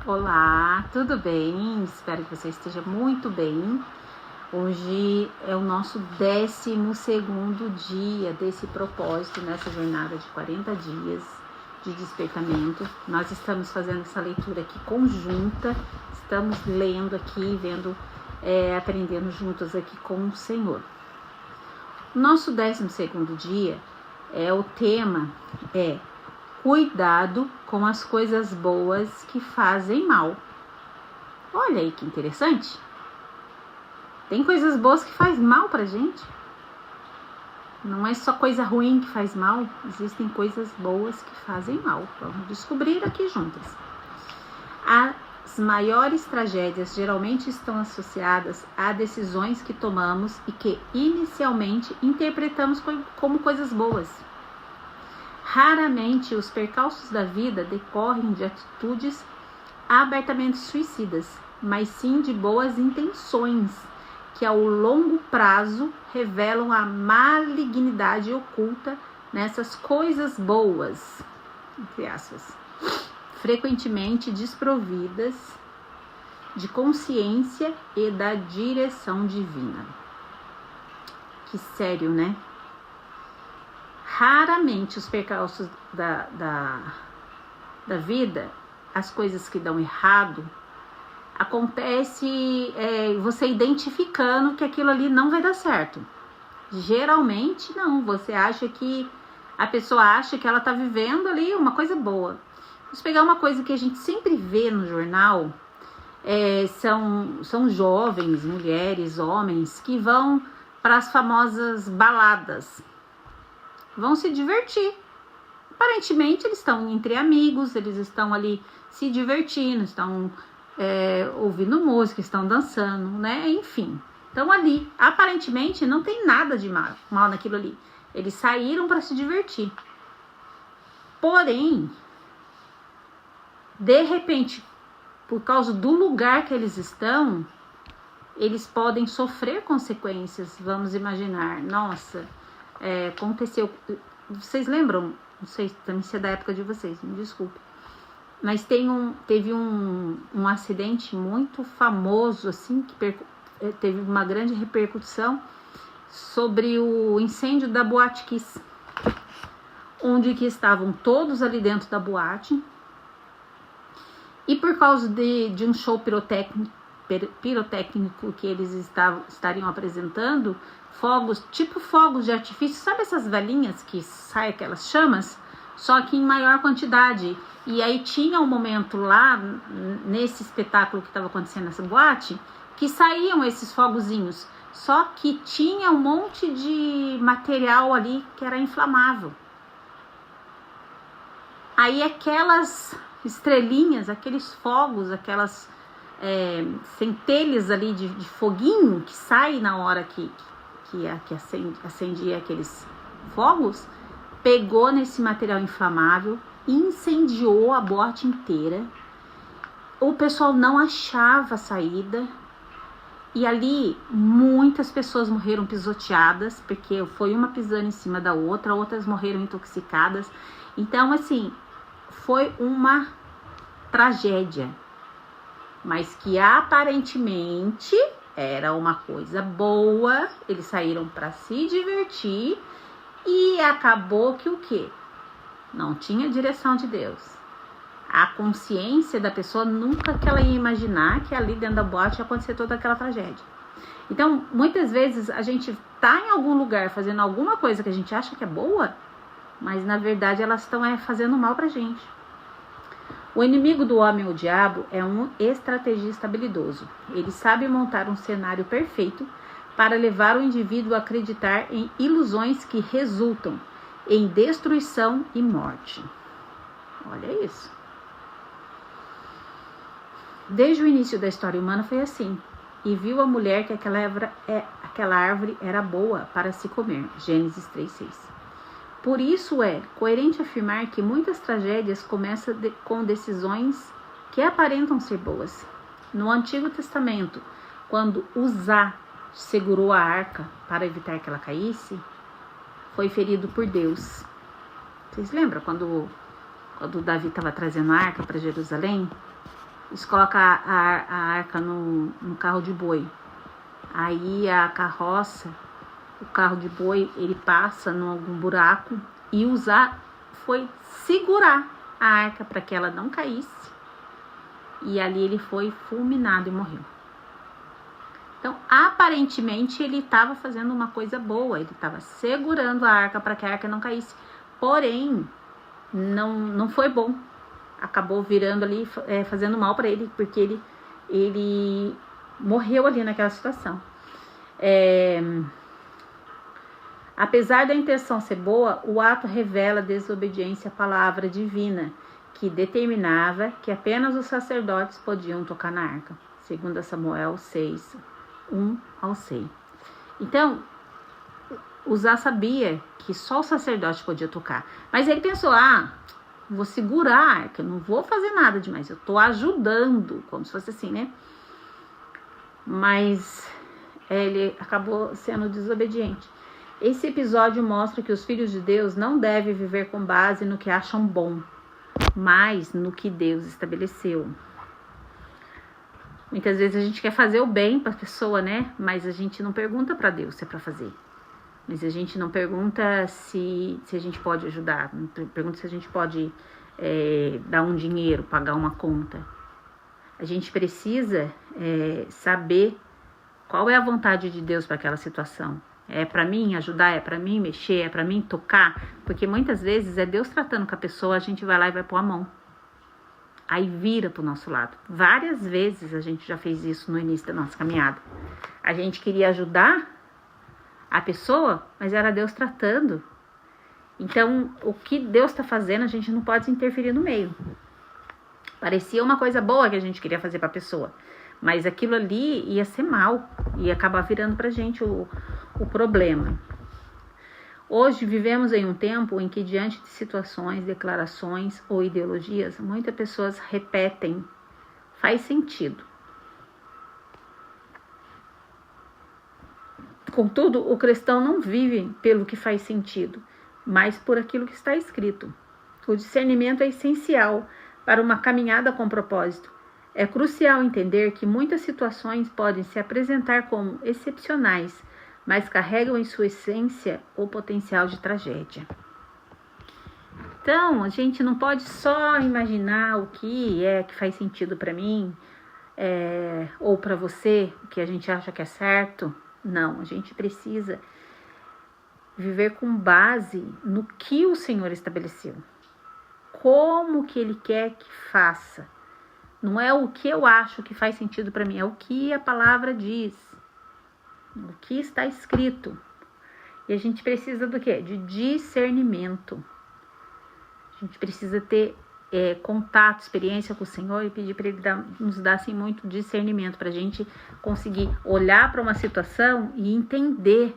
Olá, tudo bem? Espero que você esteja muito bem. Hoje é o nosso 12º dia desse propósito, nessa jornada de 40 dias de despertamento. Nós estamos fazendo essa leitura aqui conjunta, estamos lendo aqui, aprendendo juntos aqui com o Senhor. Nosso 12º dia, o tema é cuidado com as coisas boas que fazem mal. Olha aí que interessante. Tem coisas boas que fazem mal pra gente. Não é só coisa ruim que faz mal, existem coisas boas que fazem mal. Vamos descobrir aqui juntas. As maiores tragédias geralmente estão associadas a decisões que tomamos e que inicialmente interpretamos como coisas boas. Raramente os percalços da vida decorrem de atitudes abertamente suicidas, mas sim de boas intenções, que ao longo prazo revelam a malignidade oculta nessas coisas boas, entre aspas, frequentemente desprovidas de consciência e da direção divina. Que sério, né? Raramente os percalços da vida, as coisas que dão errado, acontece você identificando que aquilo ali não vai dar certo. Geralmente não, a pessoa acha que ela tá vivendo ali uma coisa boa. Vamos pegar uma coisa que a gente sempre vê no jornal, são jovens, mulheres, homens que vão para as famosas baladas. Vão se divertir. Aparentemente eles estão entre amigos, eles estão ali se divertindo, estão ouvindo música, estão dançando, né? Enfim, então ali, aparentemente não tem nada de mal naquilo ali. Eles saíram para se divertir. Porém, de repente, por causa do lugar que eles estão, eles podem sofrer consequências. Vamos imaginar, nossa, aconteceu, vocês lembram? Não sei também se é da época de vocês, me desculpe. Mas teve um acidente muito famoso, assim, que teve uma grande repercussão sobre o incêndio da Boate Kiss, onde que estavam todos ali dentro da boate, e por causa de um show pirotécnico que eles estariam apresentando, fogos de artifício, sabe essas velhinhas que saem aquelas chamas, só que em maior quantidade. E aí tinha um momento lá, nesse espetáculo que estava acontecendo nessa boate, que saíam esses fogozinhos, só que tinha um monte de material ali que era inflamável. Aí aquelas estrelinhas, aqueles fogos, aquelas centelhas ali de foguinho que sai na hora que acendia aqueles fogos, pegou nesse material inflamável, incendiou a boate inteira. O pessoal não achava saída e ali muitas pessoas morreram pisoteadas, porque foi uma pisando em cima da outra, outras morreram intoxicadas. Então, assim, foi uma tragédia, mas que aparentemente era uma coisa boa. Eles saíram para se divertir e acabou que o quê? Não tinha direção de Deus. A consciência da pessoa nunca que ela ia imaginar que ali dentro da boate ia acontecer toda aquela tragédia. Então, muitas vezes a gente tá em algum lugar fazendo alguma coisa que a gente acha que é boa, mas na verdade elas estão fazendo mal pra gente. O inimigo do homem, o diabo, é um estrategista habilidoso. Ele sabe montar um cenário perfeito para levar o indivíduo a acreditar em ilusões que resultam em destruição e morte. Olha isso. Desde o início da história humana foi assim. E viu a mulher que aquela árvore era boa para se comer. Gênesis 3:6. Por isso é coerente afirmar que muitas tragédias começam com decisões que aparentam ser boas. No Antigo Testamento, quando Uzá segurou a arca para evitar que ela caísse, foi ferido por Deus. Vocês lembram quando Davi estava trazendo a arca para Jerusalém? Eles colocam a arca no carro de boi. Aí a carroça, o carro de boi, ele passa em algum buraco e Uzá foi segurar a arca para que ela não caísse. E ali ele foi fulminado e morreu. Então, aparentemente, ele estava fazendo uma coisa boa. Ele estava segurando a arca para que a arca não caísse. Porém, não foi bom. Acabou virando ali, fazendo mal para ele, porque ele morreu ali naquela situação. Apesar da intenção ser boa, o ato revela desobediência à palavra divina, que determinava que apenas os sacerdotes podiam tocar na arca, segundo Samuel 6, 1-6. Então, Uzá sabia que só o sacerdote podia tocar, mas ele pensou, vou segurar a arca, não vou fazer nada demais, eu tô ajudando, como se fosse assim, né? Mas ele acabou sendo desobediente. Esse episódio mostra que os filhos de Deus não devem viver com base no que acham bom, mas no que Deus estabeleceu. Muitas vezes a gente quer fazer o bem para a pessoa, né? Mas a gente não pergunta para Deus se é para fazer. Mas a gente não pergunta se a gente pode ajudar, não pergunta se a gente pode dar um dinheiro, pagar uma conta. A gente precisa saber qual é a vontade de Deus para aquela situação. É para mim ajudar, é para mim mexer, é para mim tocar, porque muitas vezes é Deus tratando com a pessoa, a gente vai lá e vai pôr a mão. Aí vira pro nosso lado. Várias vezes a gente já fez isso no início da nossa caminhada. A gente queria ajudar a pessoa, mas era Deus tratando. Então, o que Deus está fazendo, a gente não pode interferir no meio. Parecia uma coisa boa que a gente queria fazer para a pessoa, mas aquilo ali ia ser mal, ia acabar virando pra gente o problema. Hoje vivemos em um tempo em que, diante de situações, declarações ou ideologias, muitas pessoas repetem, faz sentido. Contudo, o cristão não vive pelo que faz sentido, mas por aquilo que está escrito. O discernimento é essencial para uma caminhada com propósito. É crucial entender que muitas situações podem se apresentar como excepcionais, mas carregam em sua essência o potencial de tragédia. Então, a gente não pode só imaginar o que faz sentido para mim, ou para você, o que a gente acha que é certo. Não, a gente precisa viver com base no que o Senhor estabeleceu. Como que Ele quer que faça. Não é o que eu acho que faz sentido para mim, é o que a palavra diz. O que está escrito. E a gente precisa do quê? De discernimento. A gente precisa ter contato, experiência com o Senhor e pedir para Ele nos dar assim, muito discernimento, para a gente conseguir olhar para uma situação e entender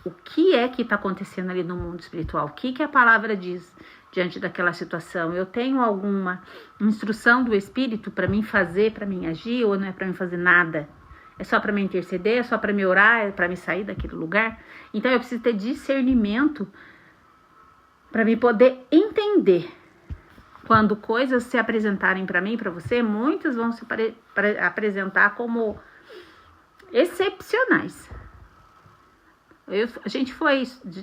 o que é que está acontecendo ali no mundo espiritual, o que a palavra diz diante daquela situação. Eu tenho alguma instrução do Espírito para mim fazer, para mim agir, ou não é para mim fazer nada? É só para me interceder, é só para me orar, é para me sair daquele lugar? Então eu preciso ter discernimento para me poder entender. Quando coisas se apresentarem para mim, para você, muitas vão se apresentar como excepcionais.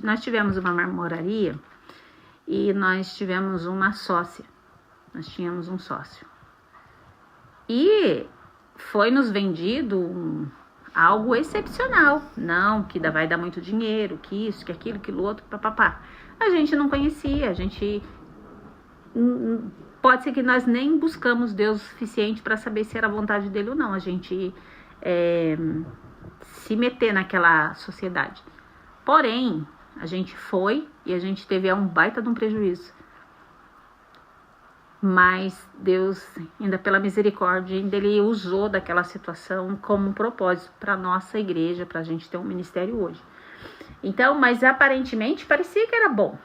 Nós tivemos uma marmoraria e nós tivemos uma sócia. Nós tínhamos um sócio. E foi nos vendido algo excepcional. Não, que vai dar muito dinheiro, que isso, que aquilo, que outro, papapá. A gente não conhecia, pode ser que nós nem buscamos Deus o suficiente para saber se era a vontade dele ou não. A gente se meter naquela sociedade. Porém, a gente foi e a gente teve um baita de um prejuízo. Mas Deus, ainda pela misericórdia, Ele usou daquela situação como um propósito para a nossa igreja, para a gente ter um ministério hoje. Então, mas aparentemente parecia que era bom.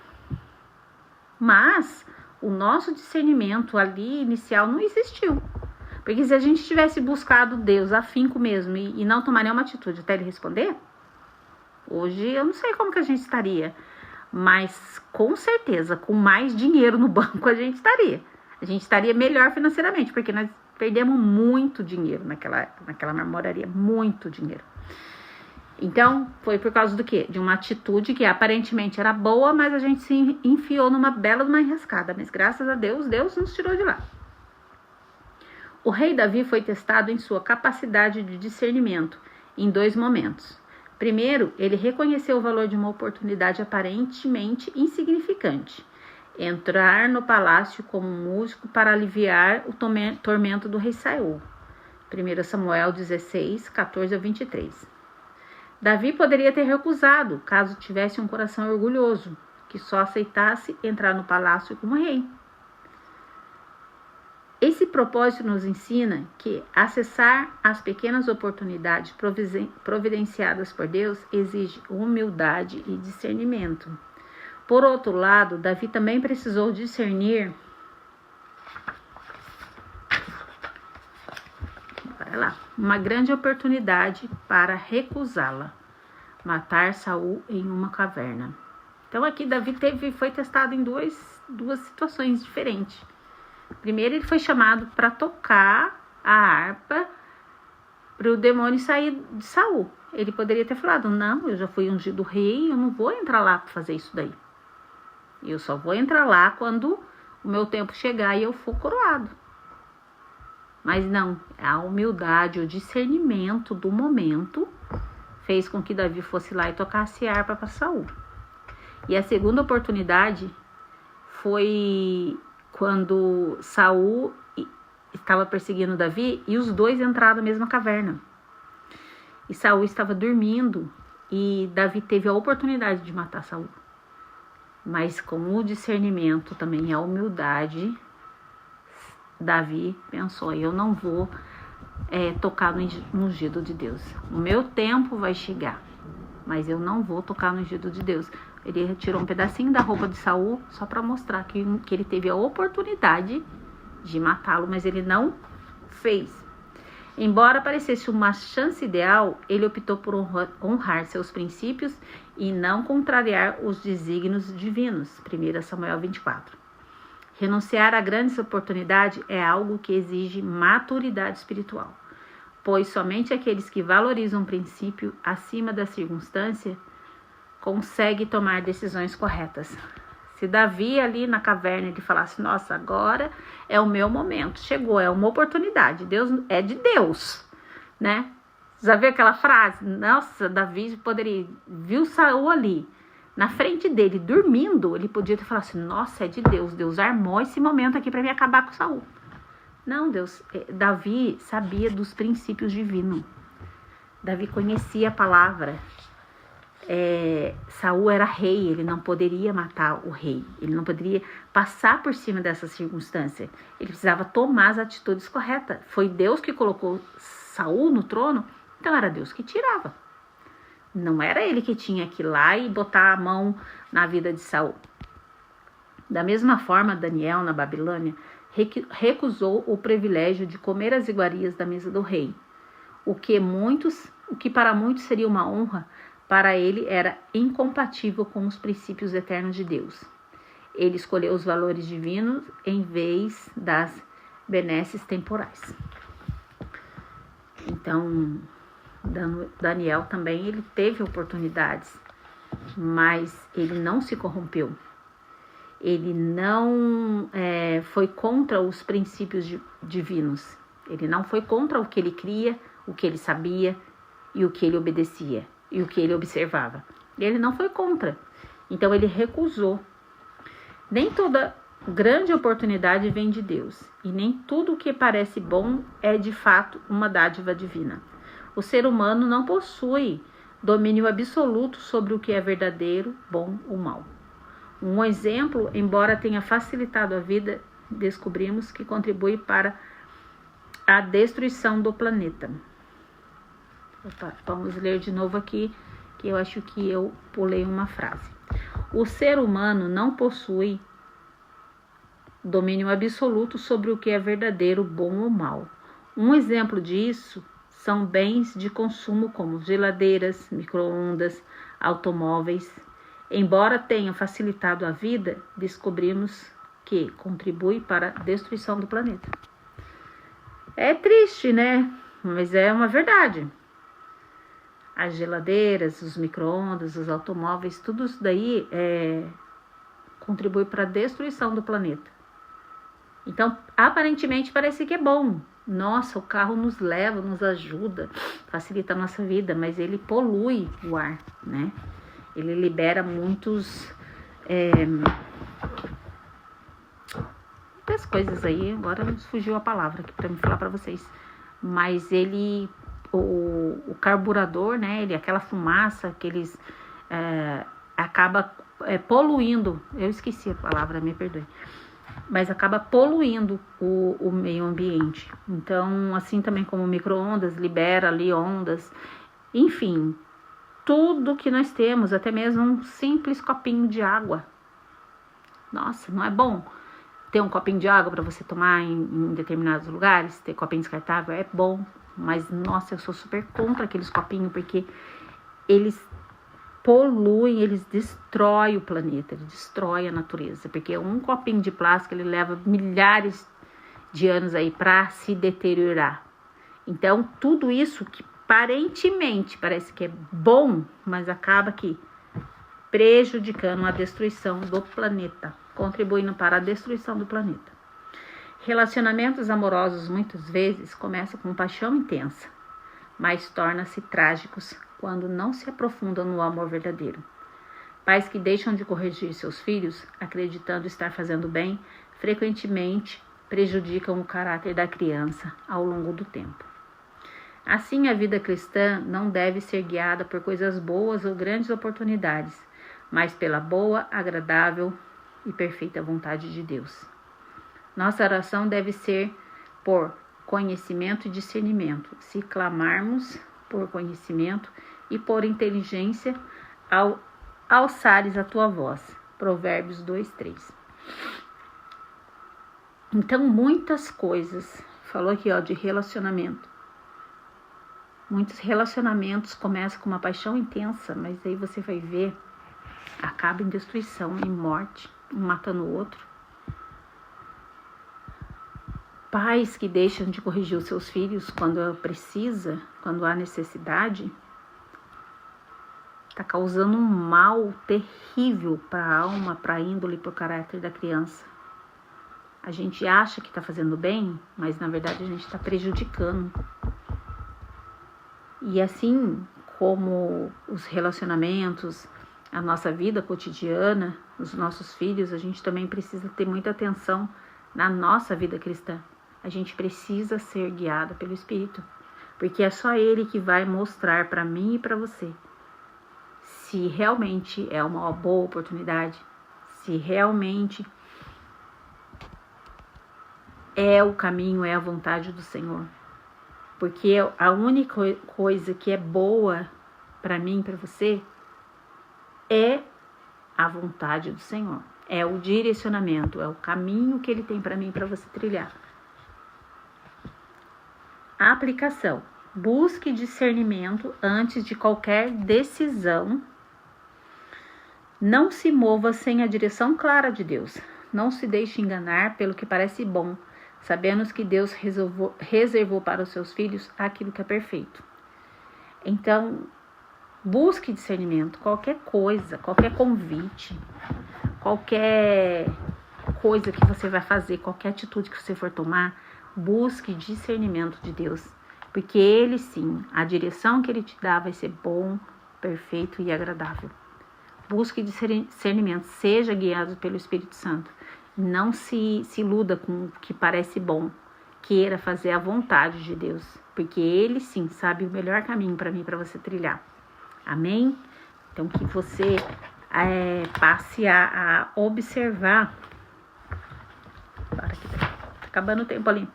Mas o nosso discernimento ali inicial não existiu. Porque se a gente tivesse buscado Deus afinco mesmo e não tomar nenhuma atitude até Ele responder, hoje eu não sei como que a gente estaria. Mas com certeza, com mais dinheiro no banco a gente estaria. A gente estaria melhor financeiramente, porque nós perdemos muito dinheiro naquela marmoraria, muito dinheiro. Então, foi por causa do quê? De uma atitude que aparentemente era boa, mas a gente se enfiou numa bela de uma enrascada. Mas graças a Deus, Deus nos tirou de lá. O rei Davi foi testado em sua capacidade de discernimento em 2 momentos. Primeiro, ele reconheceu o valor de uma oportunidade aparentemente insignificante. Entrar no palácio como músico para aliviar o tormento do rei Saul. 1 Samuel 16, 14 a 23. Davi poderia ter recusado, caso tivesse um coração orgulhoso, que só aceitasse entrar no palácio como rei. Esse propósito nos ensina que acessar as pequenas oportunidades providenciadas por Deus exige humildade e discernimento. Por outro lado, Davi também precisou discernir uma grande oportunidade para recusá-la, matar Saul em uma caverna. Então aqui Davi foi testado em duas situações diferentes. Primeiro, ele foi chamado para tocar a harpa para o demônio sair de Saul. Ele poderia ter falado, não, eu já fui ungido rei, eu não vou entrar lá para fazer isso daí. Eu só vou entrar lá quando o meu tempo chegar e eu for coroado. Mas não, a humildade, o discernimento do momento fez com que Davi fosse lá e tocasse a harpa para Saul. E a segunda oportunidade foi quando Saul estava perseguindo Davi e os dois entraram na mesma caverna. E Saul estava dormindo e Davi teve a oportunidade de matar Saul. Mas com o discernimento também, a humildade, Davi pensou, eu não vou tocar no ungido de Deus. O meu tempo vai chegar, mas eu não vou tocar no ungido de Deus. Ele retirou um pedacinho da roupa de Saul só para mostrar que ele teve a oportunidade de matá-lo, mas ele não fez. Embora parecesse uma chance ideal, ele optou por honrar seus princípios e não contrariar os desígnios divinos. 1 Samuel 24. Renunciar a grandes oportunidades é algo que exige maturidade espiritual, pois somente aqueles que valorizam o princípio acima da circunstância consegue tomar decisões corretas. Se Davi ali na caverna ele falasse, nossa, agora é o meu momento, chegou, é uma oportunidade, Deus é de Deus, né? Já viu aquela frase? Nossa, Davi viu Saul ali, na frente dele, dormindo, ele podia ter falado assim, nossa, é de Deus, Deus armou esse momento aqui para me acabar com Saul. Não, Davi sabia dos princípios divinos. Davi conhecia a palavra. Saul era rei, ele não poderia matar o rei, ele não poderia passar por cima dessa circunstância, ele precisava tomar as atitudes corretas. Foi Deus que colocou Saul no trono, então era Deus que tirava, não era ele que tinha que ir lá e botar a mão na vida de Saul. Da mesma forma, Daniel na Babilônia recusou o privilégio de comer as iguarias da mesa do rei, o que para muitos seria uma honra, para ele era incompatível com os princípios eternos de Deus. Ele escolheu os valores divinos em vez das benesses temporais. Então, Daniel também ele teve oportunidades, mas ele não se corrompeu. Ele não foi contra os princípios divinos. Ele não foi contra o que ele cria, o que ele sabia e o que ele obedecia. E o que ele observava. Ele não foi contra. Então ele recusou. Nem toda grande oportunidade vem de Deus. E nem tudo o que parece bom é de fato uma dádiva divina. O ser humano não possui domínio absoluto sobre o que é verdadeiro, bom ou mal. Um exemplo, embora tenha facilitado a vida, descobrimos que contribui para a destruição do planeta. Vamos ler de novo aqui, que eu acho que eu pulei uma frase. O ser humano não possui domínio absoluto sobre o que é verdadeiro, bom ou mal. Um exemplo disso são bens de consumo como geladeiras, micro-ondas, automóveis. Embora tenham facilitado a vida, descobrimos que contribui para a destruição do planeta. É triste, né? Mas é uma verdade. As geladeiras, os micro-ondas, os automóveis, tudo isso daí contribui para a destruição do planeta. Então, aparentemente parece que é bom. Nossa, o carro nos leva, nos ajuda, facilita a nossa vida, mas ele polui o ar, né? Ele libera muitas coisas aí, agora nos fugiu a palavra aqui para me falar para vocês. Mas o carburador, né? Aquela fumaça que eles acaba poluindo. Eu esqueci a palavra, me perdoe. Mas acaba poluindo o meio ambiente. Então, assim também como o micro-ondas libera ali ondas. Enfim, tudo que nós temos, até mesmo um simples copinho de água. Nossa, não é bom ter um copinho de água para você tomar em determinados lugares? Ter copinho descartável é bom. Mas, nossa, eu sou super contra aqueles copinhos, porque eles poluem, eles destroem o planeta, eles destroem a natureza. Porque um copinho de plástico, ele leva milhares de anos aí para se deteriorar. Então, tudo isso que aparentemente parece que é bom, mas acaba aqui prejudicando a destruição do planeta, contribuindo para a destruição do planeta. Relacionamentos amorosos muitas vezes começam com paixão intensa, mas tornam-se trágicos quando não se aprofundam no amor verdadeiro. Pais que deixam de corrigir seus filhos, acreditando estar fazendo bem, frequentemente prejudicam o caráter da criança ao longo do tempo. Assim, a vida cristã não deve ser guiada por coisas boas ou grandes oportunidades, mas pela boa, agradável e perfeita vontade de Deus. Nossa oração deve ser por conhecimento e discernimento. Se clamarmos por conhecimento e por inteligência, ao alçares a tua voz. Provérbios 2:3. Então, muitas coisas. Falou aqui, de relacionamento. Muitos relacionamentos começam com uma paixão intensa, mas aí você vai ver, acaba em destruição, em morte, um matando o outro. Pais que deixam de corrigir os seus filhos quando precisa, quando há necessidade, está causando um mal terrível para a alma, para a índole, para o caráter da criança. A gente acha que está fazendo bem, mas na verdade a gente está prejudicando. E assim como os relacionamentos, a nossa vida cotidiana, os nossos filhos, a gente também precisa ter muita atenção na nossa vida cristã. A gente precisa ser guiada pelo Espírito, porque é só Ele que vai mostrar para mim e para você se realmente é uma boa oportunidade, se realmente é o caminho, é a vontade do Senhor. Porque a única coisa que é boa para mim e para você é a vontade do Senhor. É o direcionamento, é o caminho que Ele tem para mim e para você trilhar. A aplicação. Busque discernimento antes de qualquer decisão. Não se mova sem a direção clara de Deus. Não se deixe enganar pelo que parece bom, sabendo que Deus reservou para os seus filhos aquilo que é perfeito. Então, busque discernimento. Qualquer coisa, qualquer convite, qualquer coisa que você vai fazer, qualquer atitude que você for tomar, busque discernimento de Deus. Porque Ele sim, a direção que Ele te dá vai ser bom, perfeito e agradável. Busque discernimento, seja guiado pelo Espírito Santo. Não se iluda com o que parece bom. Queira fazer a vontade de Deus. Porque Ele sim sabe o melhor caminho para mim, para você trilhar. Amém? Então que você passe a observar. Para que tá acabando o tempo ali.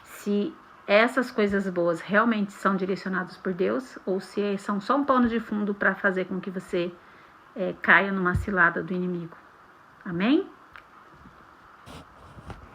Se essas coisas boas realmente são direcionadas por Deus ou se são só um pano de fundo para fazer com que você caia numa cilada do inimigo. Amém?